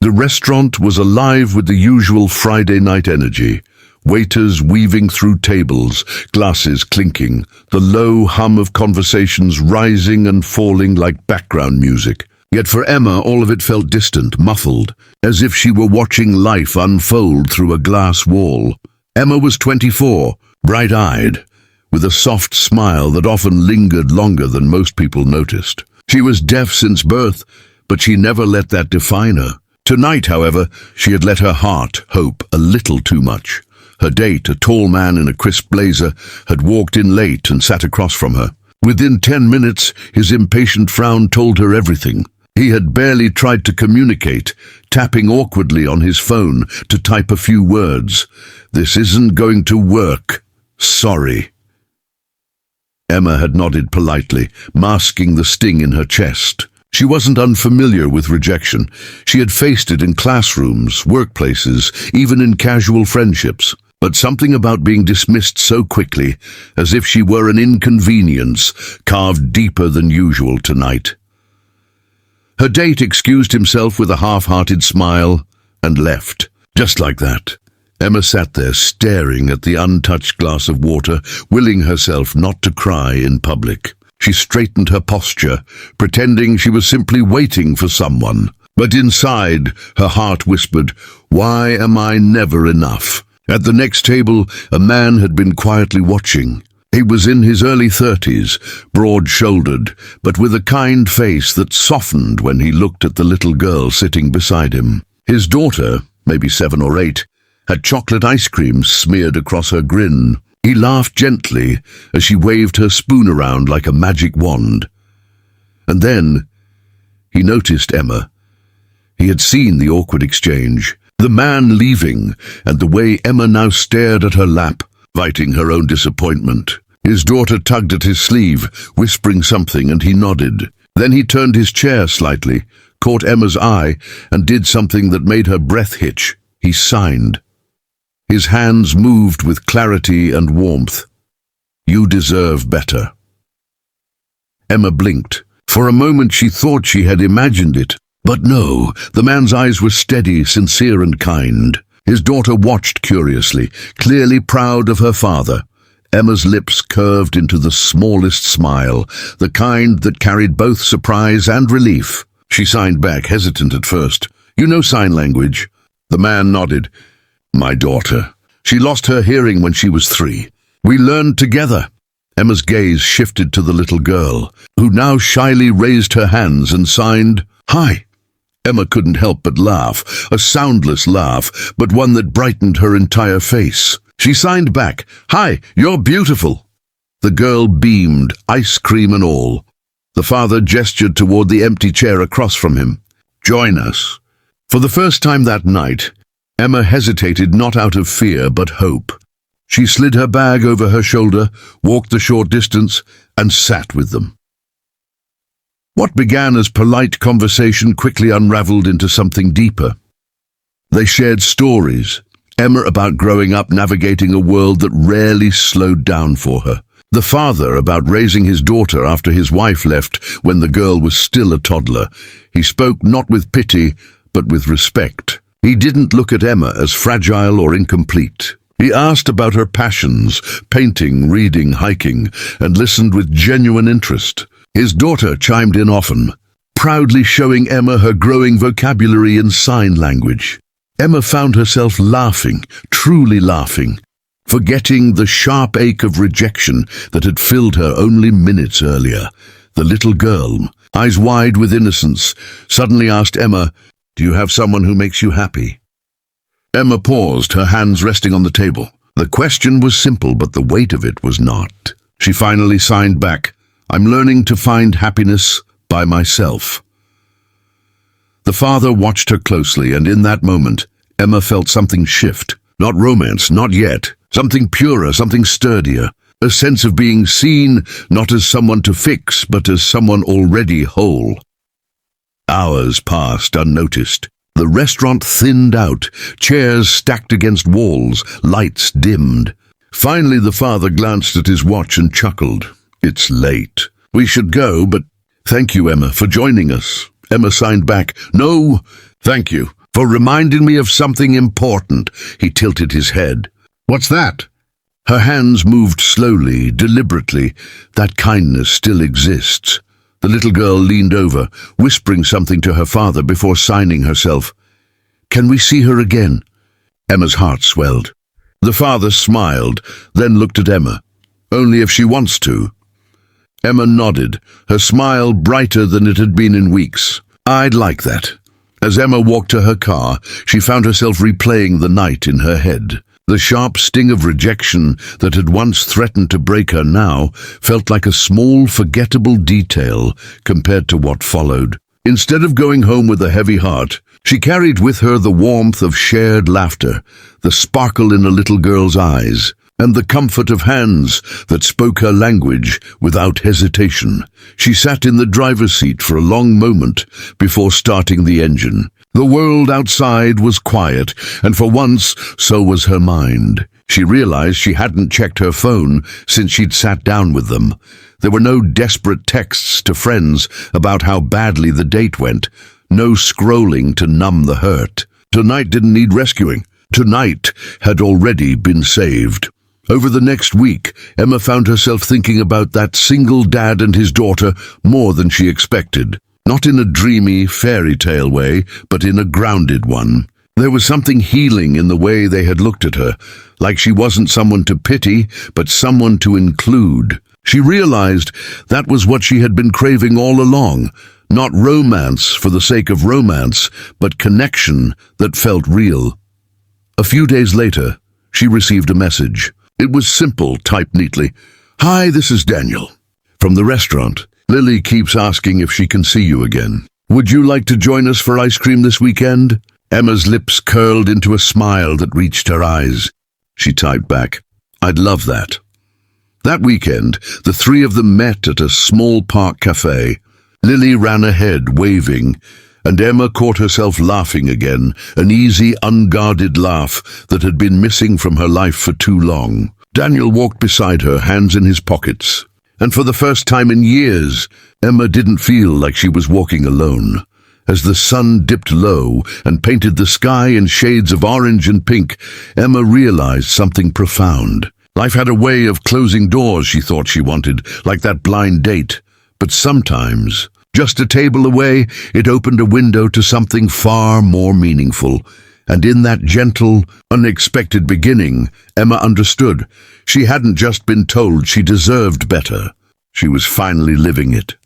The restaurant was alive with the usual Friday night energy. Waiters weaving through tables, glasses clinking, the low hum of conversations rising and falling like background music. Yet for Emma, all of it felt distant, muffled, as if she were watching life unfold through a glass wall. Emma was 24, bright-eyed, with a soft smile that often lingered longer than most people noticed. She was deaf since birth, but she never let that define her. Tonight, however, she had let her heart hope a little too much. Her date, a tall man in a crisp blazer, had walked in late and sat across from her. Within 10 minutes, his impatient frown told her everything. He had barely tried to communicate, tapping awkwardly on his phone to type a few words. "This isn't going to work. Sorry." Emma had nodded politely, masking the sting in her chest. She wasn't unfamiliar with rejection. She had faced it in classrooms, workplaces, even in casual friendships. But something about being dismissed so quickly, as if she were an inconvenience, carved deeper than usual tonight. Her date excused himself with a half-hearted smile and left. Just like that. Emma sat there staring at the untouched glass of water, willing herself not to cry in public. She straightened her posture, pretending she was simply waiting for someone. But inside, her heart whispered, "Why am I never enough?" At the next table, a man had been quietly watching. He was in his early 30s, broad-shouldered, but with a kind face that softened when he looked at the little girl sitting beside him. His daughter, maybe 7 or 8, had chocolate ice cream smeared across her grin. He laughed gently as she waved her spoon around like a magic wand. And then he noticed Emma. He had seen the awkward exchange, the man leaving, and the way Emma now stared at her lap, fighting her own disappointment. His daughter tugged at his sleeve, whispering something, and he nodded. Then he turned his chair slightly, caught Emma's eye, and did something that made her breath hitch. He signed. His hands moved with clarity and warmth. "You deserve better." Emma blinked. For a moment she thought she had imagined it. But no, the man's eyes were steady, sincere and kind. His daughter watched curiously, clearly proud of her father. Emma's lips curved into the smallest smile, the kind that carried both surprise and relief. She signed back, hesitant at first. "You know sign language?" The man nodded. "My daughter. She lost her hearing when she was 3. We learned together." Emma's gaze shifted to the little girl, who now shyly raised her hands and signed, "Hi." Emma couldn't help but laugh, a soundless laugh, but one that brightened her entire face. She signed back, "Hi, you're beautiful." The girl beamed, ice cream and all. The father gestured toward the empty chair across from him. "Join us." For the first time that night, Emma hesitated not out of fear but hope. She slid her bag over her shoulder, walked the short distance, and sat with them. What began as polite conversation quickly unraveled into something deeper. They shared stories, Emma about growing up navigating a world that rarely slowed down for her. The father about raising his daughter after his wife left when the girl was still a toddler. He spoke not with pity, but with respect. He didn't look at Emma as fragile or incomplete. He asked about her passions, painting, reading, hiking, and listened with genuine interest. His daughter chimed in often, proudly showing Emma her growing vocabulary in sign language. Emma found herself laughing, truly laughing, forgetting the sharp ache of rejection that had filled her only minutes earlier. The little girl, eyes wide with innocence, suddenly asked Emma, "Do you have someone who makes you happy?" Emma paused, her hands resting on the table. The question was simple, but the weight of it was not. She finally signed back, "I'm learning to find happiness by myself." The father watched her closely, and in that moment, Emma felt something shift. Not romance, not yet. Something purer, something sturdier. A sense of being seen, not as someone to fix, but as someone already whole. Hours passed unnoticed. The restaurant thinned out, chairs stacked against walls, lights dimmed. Finally, the father glanced at his watch and chuckled. "It's late. We should go, but thank you, Emma, for joining us." Emma signed back, "No, thank you. for reminding me of something important." He tilted his head. "What's that?" Her hands moved slowly, deliberately. That kindness still exists. The little girl leaned over, whispering something to her father before signing herself. "Can we see her again?" Emma's heart swelled. The father smiled, then looked at Emma. "Only if she wants to." Emma nodded, her smile brighter than it had been in weeks. "I'd like that." As Emma walked to her car, she found herself replaying the night in her head. The sharp sting of rejection that had once threatened to break her now felt like a small, forgettable detail compared to what followed. Instead of going home with a heavy heart, she carried with her the warmth of shared laughter, the sparkle in a little girl's eyes, and the comfort of hands that spoke her language without hesitation. She sat in the driver's seat for a long moment before starting the engine. The world outside was quiet, and for once, so was her mind. She realized she hadn't checked her phone since she'd sat down with them. There were no desperate texts to friends about how badly the date went, no scrolling to numb the hurt. Tonight didn't need rescuing. Tonight had already been saved. Over the next week, Emma found herself thinking about that single dad and his daughter more than she expected. Not in a dreamy fairy tale way, but in a grounded one. There was something healing in the way they had looked at her, like she wasn't someone to pity, but someone to include. She realized that was what she had been craving all along, not romance for the sake of romance, but connection that felt real. A few days later, she received a message. It was simple, typed neatly. "Hi, this is Daniel. From the restaurant. Lily keeps asking if she can see you again. Would you like to join us for ice cream this weekend?" Emma's lips curled into a smile that reached her eyes. She typed back, "I'd love that." That weekend, the three of them met at a small park cafe. Lily ran ahead, waving, and Emma caught herself laughing again, an easy, unguarded laugh that had been missing from her life for too long. Daniel walked beside her, hands in his pockets. And for the first time in years, Emma didn't feel like she was walking alone. As the sun dipped low and painted the sky in shades of orange and pink, Emma realized something profound. Life had a way of closing doors she thought she wanted, like that blind date. But sometimes, just a table away, it opened a window to something far more meaningful. And in that gentle, unexpected beginning, Emma understood. She hadn't just been told she deserved better. She was finally living it.